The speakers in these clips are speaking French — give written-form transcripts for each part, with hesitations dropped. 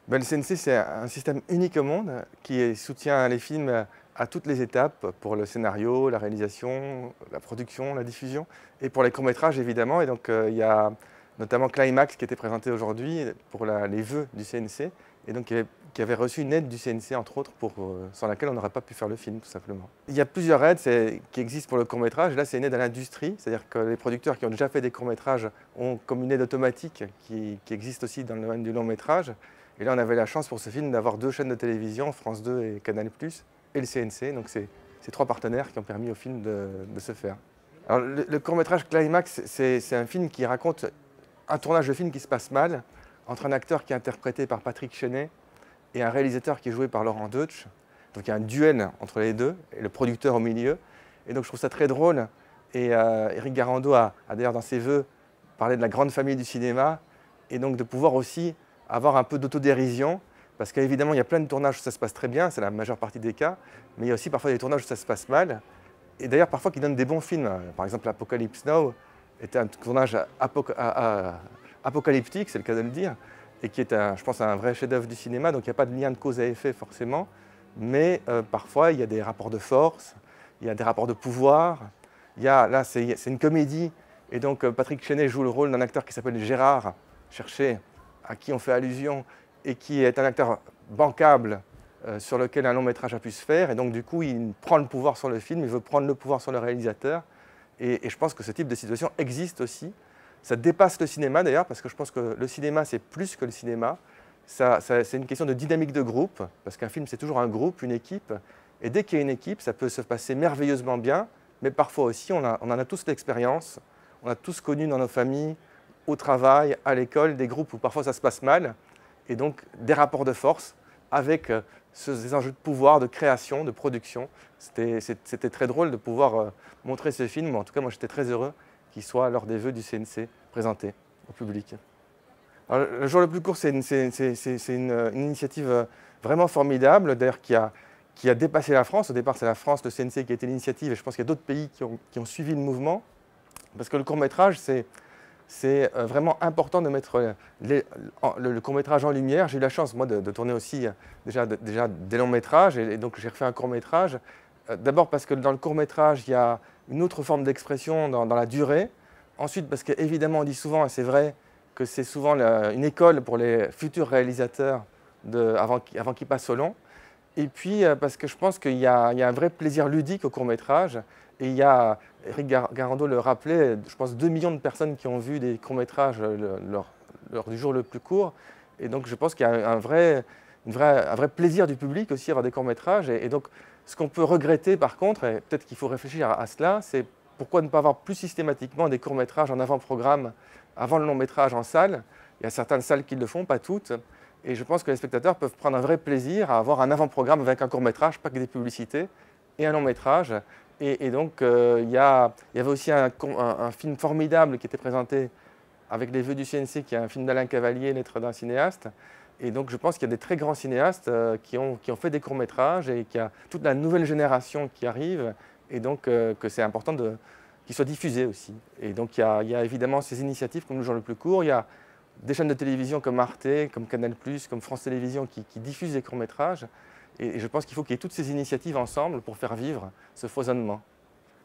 Ben, le CNC, c'est un système unique au monde qui soutient les films à toutes les étapes, pour le scénario, la réalisation, la production, la diffusion, et pour les courts-métrages évidemment. Et donc il y a notamment Climax qui était présenté aujourd'hui pour les vœux du CNC, et donc qui avait reçu une aide du CNC entre autres, sans laquelle on n'aurait pas pu faire le film tout simplement. Il y a plusieurs aides qui existent pour le court-métrage, et là c'est une aide à l'industrie, c'est-à-dire que les producteurs qui ont déjà fait des courts-métrages ont comme une aide automatique qui existe aussi dans le domaine du long-métrage. Et là, on avait la chance pour ce film d'avoir deux chaînes de télévision, France 2 et Canal+, et le CNC. Donc c'est ces trois partenaires qui ont permis au film de se faire. Alors, le court-métrage Climax, c'est un film qui raconte un tournage de film qui se passe mal entre un acteur qui est interprété par Patrick Chenet et un réalisateur qui est joué par Laurent Deutsch. Donc il y a un duel entre les deux, et le producteur au milieu. Et donc je trouve ça très drôle. Et Éric Garando a d'ailleurs dans ses vœux parlé de la grande famille du cinéma, et donc de pouvoir aussi avoir un peu d'autodérision, parce qu'évidemment il y a plein de tournages où ça se passe très bien, c'est la majeure partie des cas, mais il y a aussi parfois des tournages où ça se passe mal, et d'ailleurs parfois qui donnent des bons films. Par exemple Apocalypse Now était un tournage apocalyptique, c'est le cas de le dire, et qui est je pense un vrai chef-d'œuvre du cinéma, donc il n'y a pas de lien de cause à effet forcément, mais parfois il y a des rapports de force, il y a des rapports de pouvoir, là c'est une comédie, et donc Patrick Chenet joue le rôle d'un acteur qui s'appelle Gérard Cherché, à qui on fait allusion, et qui est un acteur bancable sur lequel un long métrage a pu se faire, et donc du coup il prend le pouvoir sur le film, il veut prendre le pouvoir sur le réalisateur, et je pense que ce type de situation existe aussi. Ça dépasse le cinéma d'ailleurs, parce que je pense que le cinéma c'est plus que le cinéma, c'est une question de dynamique de groupe, parce qu'un film c'est toujours un groupe, une équipe, et dès qu'il y a une équipe ça peut se passer merveilleusement bien, mais parfois aussi on en a tous l'expérience, on a tous connu dans nos familles, au travail, à l'école, des groupes où parfois ça se passe mal, et donc des rapports de force avec ces enjeux de pouvoir, de création, de production. C'était très drôle de pouvoir montrer ce film, en tout cas moi j'étais très heureux qu'il soit lors des vœux du CNC présenté au public. Alors, le jour le plus court, c'est une initiative vraiment formidable, d'ailleurs qui a dépassé la France. Au départ c'est la France, le CNC qui a été l'initiative, et je pense qu'il y a d'autres pays qui ont suivi le mouvement, parce que le court-métrage c'est vraiment important de mettre le court-métrage en lumière. J'ai eu la chance, moi, de tourner aussi déjà des longs-métrages, et donc j'ai refait un court-métrage. D'abord parce que dans le court-métrage, il y a une autre forme d'expression dans la durée. Ensuite, parce qu'évidemment, on dit souvent, et c'est vrai, que c'est souvent une école pour les futurs réalisateurs avant qu'ils passent au long. Et puis, parce que je pense qu'il y a un vrai plaisir ludique au court-métrage. Et il y a, Éric Garando le rappelait, je pense 2 millions de personnes qui ont vu des courts-métrages lors du jour le plus court. Et donc je pense qu'il y a un vrai plaisir du public aussi à avoir des courts-métrages. Et donc ce qu'on peut regretter par contre, et peut-être qu'il faut réfléchir à cela, c'est pourquoi ne pas avoir plus systématiquement des courts-métrages en avant-programme, avant le long-métrage en salle. Il y a certaines salles qui le font, pas toutes. Et je pense que les spectateurs peuvent prendre un vrai plaisir à avoir un avant-programme avec un court-métrage, pas que des publicités, et un long-métrage. Et donc, il y avait aussi un film formidable qui était présenté avec les vœux du CNC, qui est un film d'Alain Cavalier, Lettre d'un cinéaste. Et donc, je pense qu'il y a des très grands cinéastes qui ont fait des courts-métrages, et qu'il y a toute la nouvelle génération qui arrive, et donc que c'est important qu'ils soient diffusés aussi. Et donc, il y a évidemment ces initiatives comme Le Jour le plus court. Il y a des chaînes de télévision comme Arte, comme Canal+, comme France Télévisions qui diffusent des courts-métrages. Et je pense qu'il faut qu'il y ait toutes ces initiatives ensemble pour faire vivre ce foisonnement.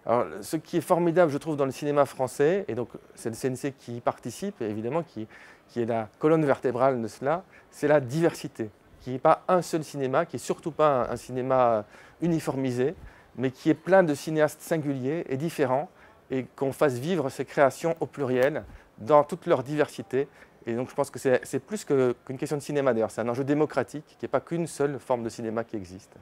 Alors, ce qui est formidable, je trouve, dans le cinéma français, et donc c'est le CNC qui y participe, évidemment, qui est la colonne vertébrale de cela, c'est la diversité. Qui n'est pas un seul cinéma, qui n'est surtout pas un cinéma uniformisé, mais qui est plein de cinéastes singuliers et différents, et qu'on fasse vivre ces créations au pluriel, dans toute leur diversité. Et donc je pense que c'est plus qu'une question de cinéma d'ailleurs, c'est un enjeu démocratique qui n'est pas qu'une seule forme de cinéma qui existe.